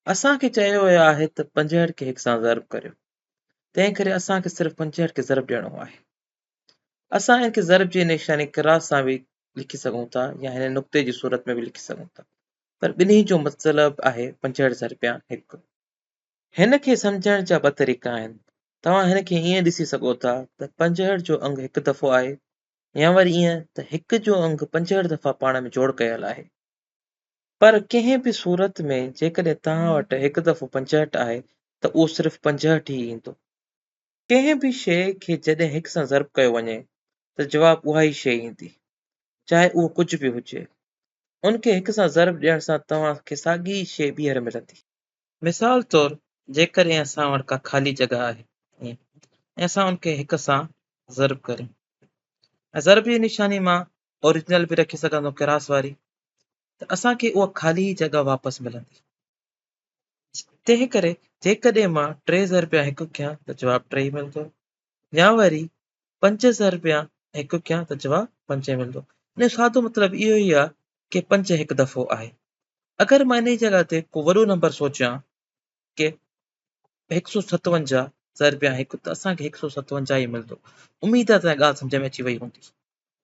असांखे चयो वियो आहे त 65 खे 1 सां ज़र्ब करियो। तंहिं करे असांखे सिर्फ़ 65 खे ज़र्ब ॾियणो आहे। असां हिन खे ज़र्ब जी निशानी क्रास सां बि लिखी सघूं था या हिन नुक़्ते जी सूरत में बि लिखी सघूं था, पर ॿिन्ही जो मतिलबु आहे 65 ज़र्बिया 1। हिन खे सम्झण जा ॿ तरीक़ा आहिनि। तव्हां हिन खे ईअं ॾिसी सघो था त 65 जो अंग हिकु दफ़ो आहे, या वरी ईअं त 1 जो अंग 65 दफ़ा पाण में जोड़ कयल आहे। पर कंहिं बि सूरत में जेकॾहिं तव्हां वटि हिकु दफ़ो 65 आहे त उहो सिर्फ़ 65 ई ईंदो। कंहिं बि शइ खे जॾहिं 1 सां ज़र्ब कयो वञे त जवाब उहा ई शइ ईंदी, चाहे उहो कुझु बि हुजे। उन खे 1 सां ज़र्ब ॾियण सां तव्हांखे साॻी शइ ॿीहर मिलंदी। मिसाल तौरु, जेकॾहिं असां वटि का ख़ाली जॻह आहे ऐं असां उन खे 1 सां ज़र्ब करियूं, ऐं ज़र्ब जी निशानी मां ओरिजिनल बि रखी सघंदो क्रास वारी, त असांखे उहा ख़ाली जॻह वापसि मिलंदी। तंहिं करे जेकॾहिं मां 3 ज़र्बिया 1 कयां त जवाब 3 मिलंदो, या वरी 5 ज़र्बिया 1 कयां त जवाब 5 मिलंदो। इन जो सादो मतिलबु इहो ई आहे कि 5 हिकु दफ़ो आहे। अगरि मां इन जी जॻह ते को वॾो नंबर सोचियां कि 157 ज़र्बिया 1, त असांखे 157 ई मिलंदो। उमेद आहे त ॻाल्हि सम्झ में अची वई हूंदी।